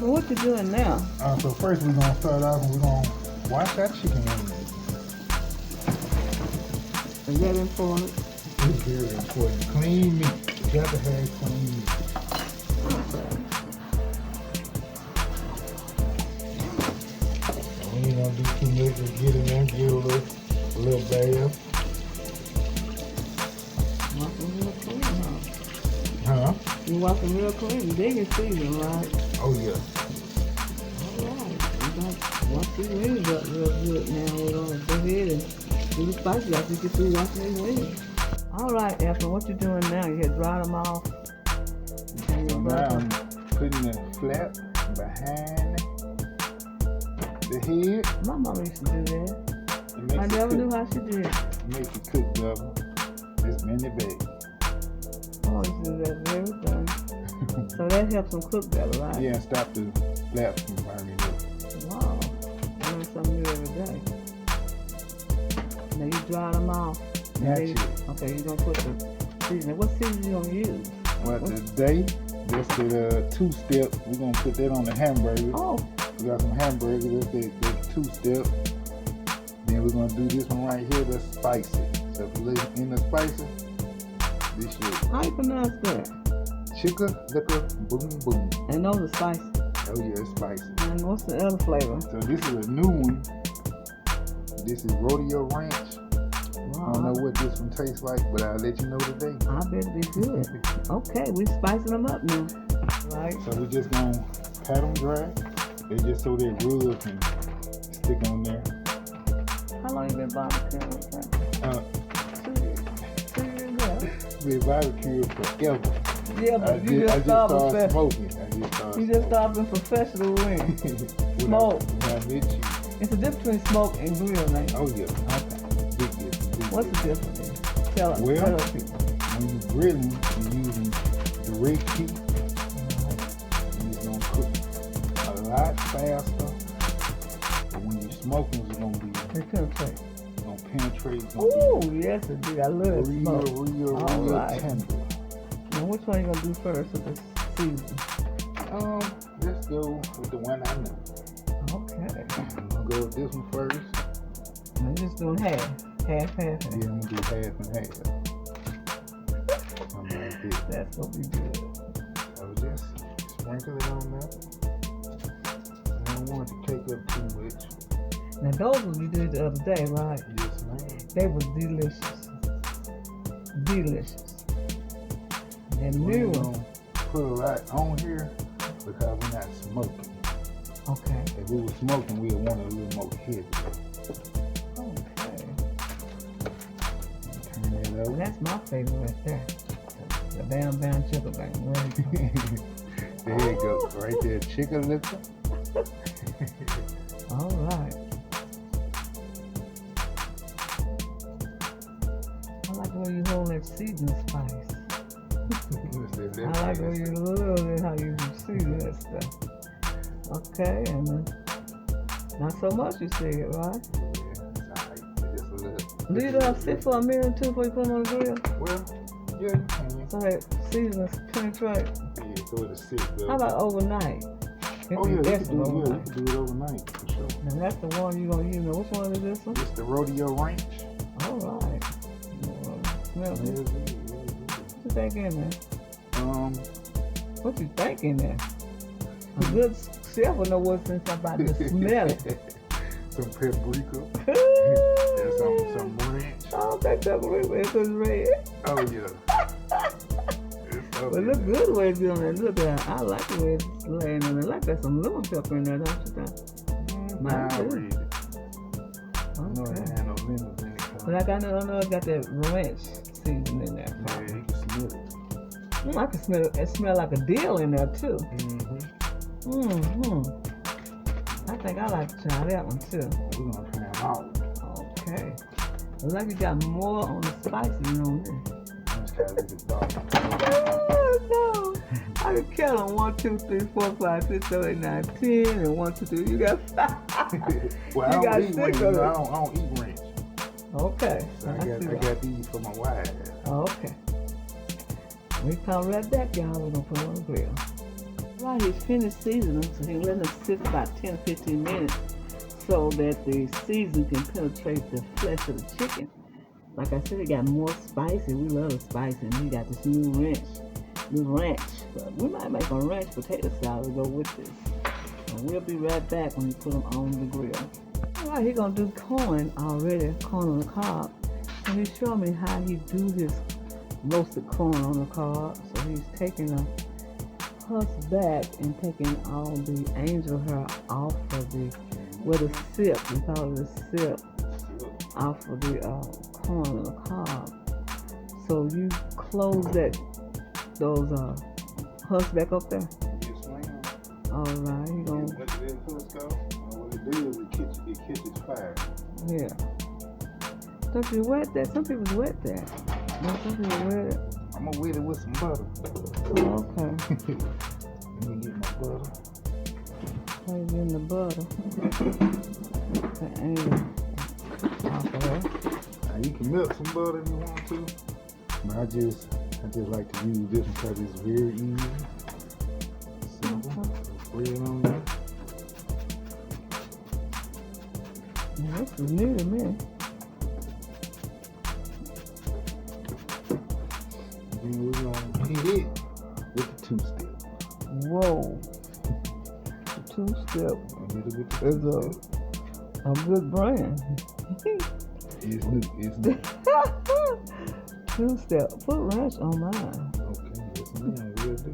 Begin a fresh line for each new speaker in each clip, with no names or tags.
Alfred, what you doing now?
So first we're gonna start off and we're gonna wash that chicken wings.
Is that important?
It's very important. Clean meat. You got to have clean meat. We ain't gonna do too much. Just get in there, give a little bath.
Walking real clean, huh?
Huh?
You walking real clean. Big and season, right?
Oh yeah.
Alright. We're going to wash these wings up real good now. We're going to go ahead and do the spicy after you get through washing these wings. Alright, Ephrium, what you doing now? You had dried them off.
So now I'm putting the flap behind the head.
My mama used to do that. I never knew how she did.
Make it cook double. Just bend it back.
Oh, you do that very thing. So that helps them cook better, right?
Yeah, and stop the flaps from burning up.
Wow. I learn something new every day. Now you dry them off.
That's it.
Okay, you're going to put the seasoning. What seasoning you going to use?
Well, today, that's the two-step. We're going to put that on the hamburger.
Oh.
We got some hamburgers. That's two-step. Then we're going to do this one right here. That's spicy. So if you look in the spicy, this shit.
How you pronounce that?
Chicka, liquor, boom, boom.
And those are spicy.
Oh yeah, it's spicy.
And what's the other flavor?
So this is a new one. This is Rodeo Ranch.
Wow.
I don't know what this one tastes like, but I'll let you know today.
I bet it be good. Okay, we spicing them up now. Right.
So we're just going to pat them dry. They just so that rub can stick on there.
How long you been barbecuing? 2 years. 2 years now.
Been barbecuing forever.
Yeah, but
I just started smoking.
You just started being professional wing. Smoke. It's a difference between smoke and grill, right?
Oh yeah.
Okay.
Big difference.
What's the difference? Tell us.
Well,
tell us people.
when you're grilling, you're using direct heat. And it's gonna cook a lot faster. But when you're smoking, it's gonna be
Penetrate.
It's gonna penetrate.
Ooh, yes indeed. I love it.
Real tender.
Now which one you gonna do first with the season?
Let's go with the one I know.
Okay.
I'm gonna go with this one first.
I'm just doing half. Half.
Yeah, I'm gonna do half and half. Something like this.
That's gonna be good.
So just sprinkle it on there. I don't want it to take up too much.
Now those ones you did the other day, right?
Yes, ma'am.
They was delicious. Delicious. And new one.
Put a lot on here because we're not smoking.
Okay.
If we were smoking, we'd want it a little more heavy.
Okay.
Turn that over.
That's my favorite right there. The bam chicken bang.
There you go. Right there, chicken liver.
All right. I like the way you hold that seasoning spice. I like the way you love it, how you season that stuff. Okay, and not so much you see it, right?
Yeah, it's alright. Just a little.
Leave it up, sit for a minute or two before you put them on the grill.
Well, yeah, you can.
So that seasoning penetrate.
Yeah, so it'll sit.
How about overnight?
Oh yeah, you can do it overnight for sure.
And that's the one you're gonna use. Now, which one is this one?
It's the Rodeo Ranch.
All right. Smell good. What you think in there? What you think in there? A good chef will know what's in somebody to smell it.
Some paprika. And some ranch.
Oh, that paprika is red.
Oh yeah.
Well, look good the way it's doing it. Look at that. I like the way it's laying on it. I like there's some lemon pepper in there, don't you think?
Nah, I read it.
Okay.
I know it had no lemons in it.
But like I know it's got that ranch seasoning in there.
Yeah, you can smell it.
I can smell it. It smells like a dill in there too. I think I like to try that one too.
We're gonna try them all.
Okay. Looks like you got more on the spicy than on this.
Let's try this dark.
No. I can count on 1, 2, 3, 4, 5, 6, 7, 8, 9, 10, and 1, 2, 3. You got 5.
Well, I don't eat ranch. I don't eat ranch.
Okay.
So I got these for my wife.
Okay. We come right back, y'all. We're gonna put it on the grill. Right, he's finished seasoning, so he let them sit about 10-15 minutes so that the season can penetrate the flesh of the chicken. Like I said, it got more spicy. We love the spicy, and he got this new ranch. But we might make a ranch potato salad to go with this. And we'll be right back when we put them on the grill. All right, he's gonna do corn already, corn on the cob, and he's showing me how he do his roasted corn on the cob. So he's taking a husk back and taking all the angel hair off of the, with a sip, we call it a sip, off of the corn on the cob. So you close those husks back up there.
Yes, ma'am.
All right, you gonna.
What the husk go? What it do is it catches fire.
Yeah. Don't you wet that? Some people wet that. No, some people wet it.
I'm gonna wet it with some butter.
Oh, okay.
Let me get my butter.
Put it in the butter. The angel off of her.
Now you can melt some butter if you want to, but I just like to use this one because it's very easy. Simple. Spread it on there.
This is new to me.
Then we're gonna hit it with the 2-step.
Whoa. The 2-step is a good brand.
It's new.
2-step. Put ranch on mine.
Okay, yes ma'am, we'll do.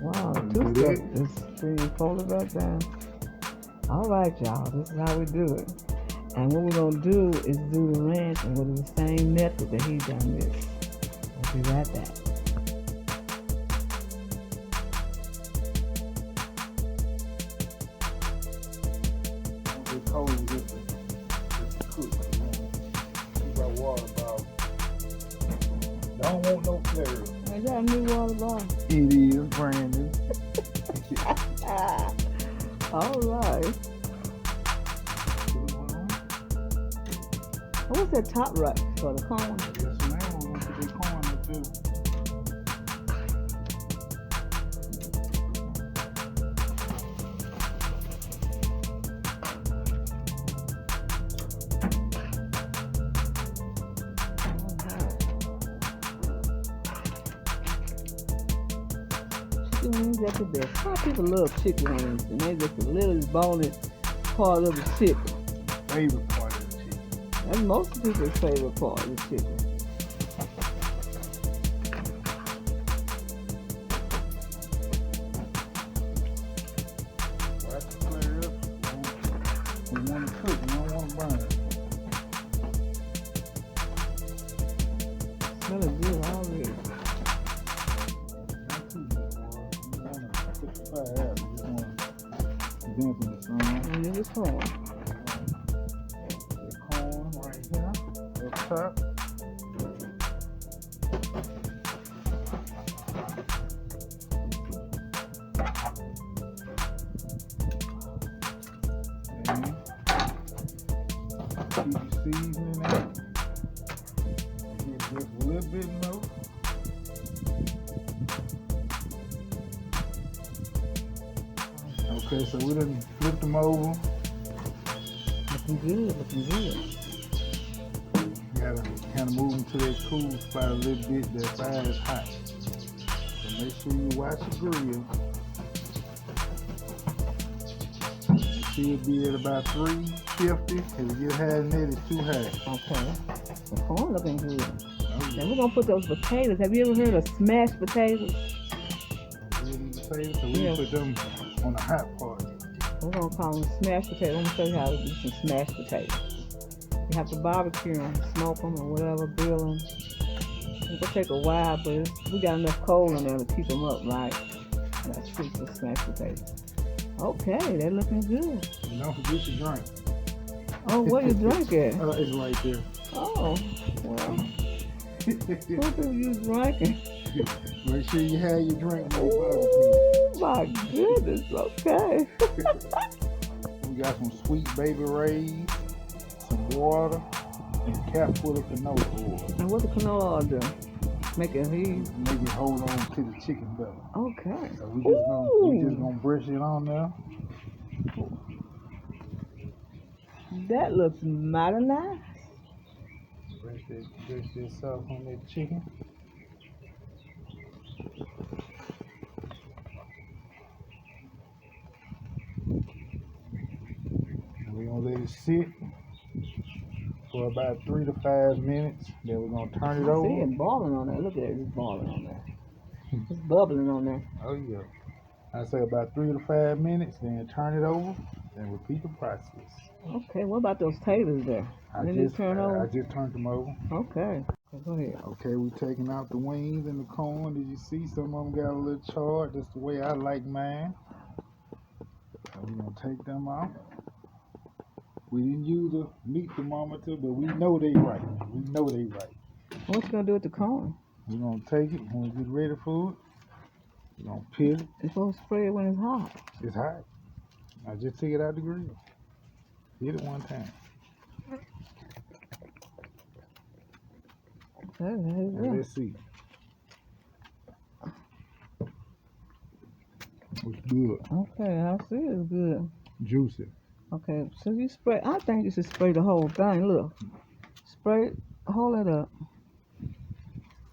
Wow,
Do
2-step is, see, you fold it back down. All right, y'all, this is how we do it. And what we're gonna do is do the ranch and go to the same method that he done this. We'll be right back.
It's cold just to cook. Keep our water bottle. Don't want no flavor.
I got a new water bottle.
It is brand new.
All right. What's that top right for the corn?
Yes, ma'am. We're gonna put the corn in too.
Chicken wings at the best. Why people love chicken wings? And they just the littlest bony part of the chicken.
Favorite part of the chicken.
That's most people's favorite part of the chicken.
Right to clear up. We want to cook. We don't want to burn it.
Smelling good already.
Not too much, boy. You want to put the fire out. You just want to dampen the sun.
And it's corn.
The corn right here up top. And keep your seasoning out. Get just a little bit more. Okay, so we done flipped them over.
Looking good, looking good.
You gotta kind of move them to that cool spot a little bit. That fire is hot. So make sure you watch your grill. It should be at about 350. If you get higher than that, it's too high.
Okay. The corn looking good.
Okay.
Now we're gonna put those potatoes. Have you ever heard of smashed potatoes?
So we put them on the hot part.
We're gonna call them smashed potatoes. I'm gonna show you how to do some smashed potatoes. You have to barbecue them, smoke them, or whatever, grill them. It's gonna take a while, but we got enough coal in there to keep them up, right? And that's sweet for smashed potatoes. Okay, they're looking good.
And don't forget your drink.
Oh, what you drinking?
It's right there.
Oh, well, what are you drinking?
Make sure you have your drink when you barbecue.
Oh my goodness, okay.
We got some sweet baby rays, some water, and a cap full of canola oil.
And what the canola oil do? Make it heat.
Make it hold on to the chicken better.
Okay.
So we just gonna brush it on there.
That looks mighty nice.
Brush this sauce on that chicken. And we're gonna let it sit for about 3 to 5 minutes. Then we're gonna turn it over.
See it boiling on there. Look at it, it's boiling on there. It's bubbling on there.
Oh yeah. I say about 3 to 5 minutes, then turn it over and repeat the process.
Okay, what about those taters there?
I just turned them over.
Okay, go ahead.
Okay, we taking out the wings and the corn. Did you see some of them got a little charred? That's the way I like mine. So we're gonna take them out. We didn't use a meat thermometer, but we know they right. We know they right.
What you gonna do with the corn?
We're gonna take it when we get ready for it. We're gonna peel it.
It's supposed to spray it when it's hot.
It's hot. I just took it out the grill. Hit it one time.
Okay,
and let's see. It's good.
Okay, I see it's good.
Juicy.
Okay, so you spray. I think you should spray the whole thing. Look, spray, hold it up.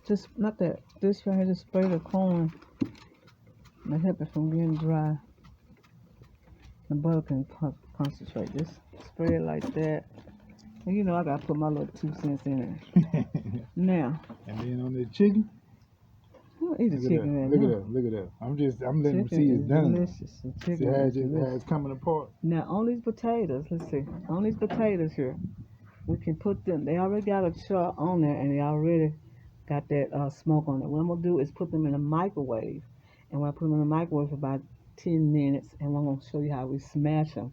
Just not that. This right here, just spray the corn to help it from getting dry. The butter can concentrate. Just spray it like that. And you know I gotta put my little 2 cents in it. Now.
And then on the chicken.
I'll eat the chicken.
Look at that. I'm letting them see it's done.
Delicious. The chicken
see how it's coming apart.
Now on these potatoes, let's see. On these potatoes here, we can put them. They already got a char on there, and they already got that smoke on it. What I'm gonna do is put them in a microwave, and when I put them in the microwave for about 10 minutes, and I'm gonna show you how we smash them,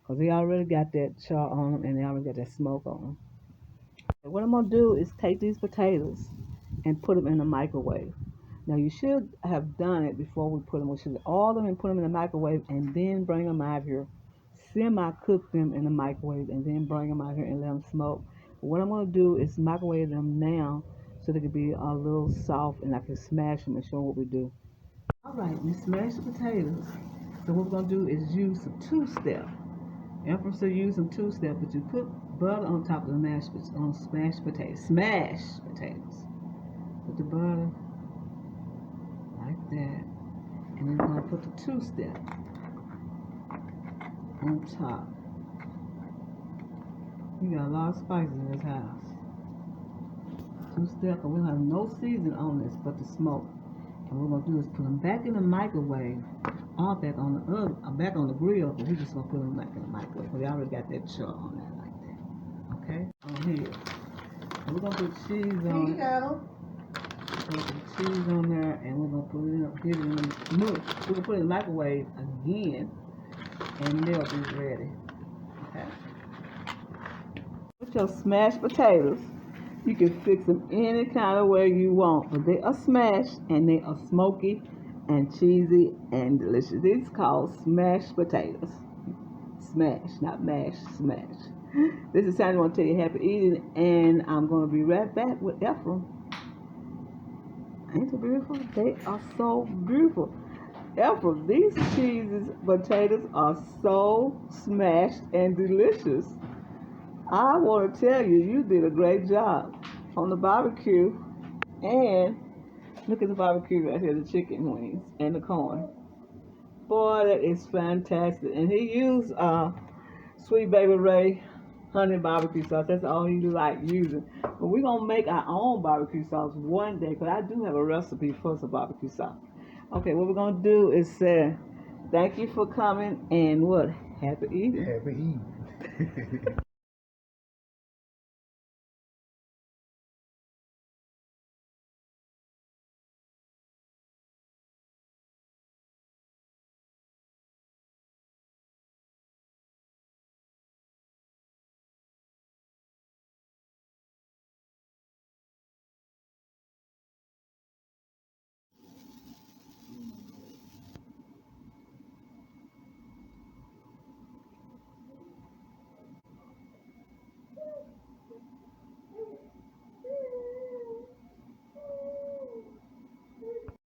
cause they already got that char on them, and they already got that smoke on them. And what I'm gonna do is take these potatoes and put them in the microwave. Now you should have done it before we put them. We should all of them and put them in the microwave, and then bring them out here, semi-cook them in the microwave, and then bring them out here and let them smoke. But what I'm gonna do is microwave them now, so they can be a little soft, and I can smash them and show what we do. All right, we smashed the potatoes. So what we're gonna do is use some two-step. Ephrium said use some two-step, but you put butter on top of the smashed potatoes. Smash potatoes. Put the butter like that, and then we're gonna put the two-step on top. You got a lot of spices in this house. Two-step, and we'll have no season on this but the smoke. And what we're gonna do is put them back in the microwave, or back on the grill, but we're just gonna put them back in the microwave. We already got that char on there like that. Okay? On here. And we're gonna put cheese on it. We're gonna put cheese on there, and we're gonna put it in, get it in the milk. We're gonna put it in the microwave again, and they'll be ready. Okay? With your smashed potatoes, you can fix them any kind of way you want, but they are smashed, and they are smoky and cheesy and delicious. These are called smashed potatoes. Smash, not mash, smash. This is Sandy. I want to tell you happy eating, and I'm going to be right back with Ephrium. Ain't they beautiful? They are so beautiful. Ephrium, these potatoes are so smashed and delicious. I want to tell you, you did a great job on the barbecue. And look at the barbecue right here, the chicken wings and the corn. Boy, that is fantastic. And he used Sweet Baby Ray honey barbecue sauce. That's all he like using. But we're going to make our own barbecue sauce one day, because I do have a recipe for some barbecue sauce. Okay, what we're going to do is say thank you for coming, and what? Happy eating.
Happy eating.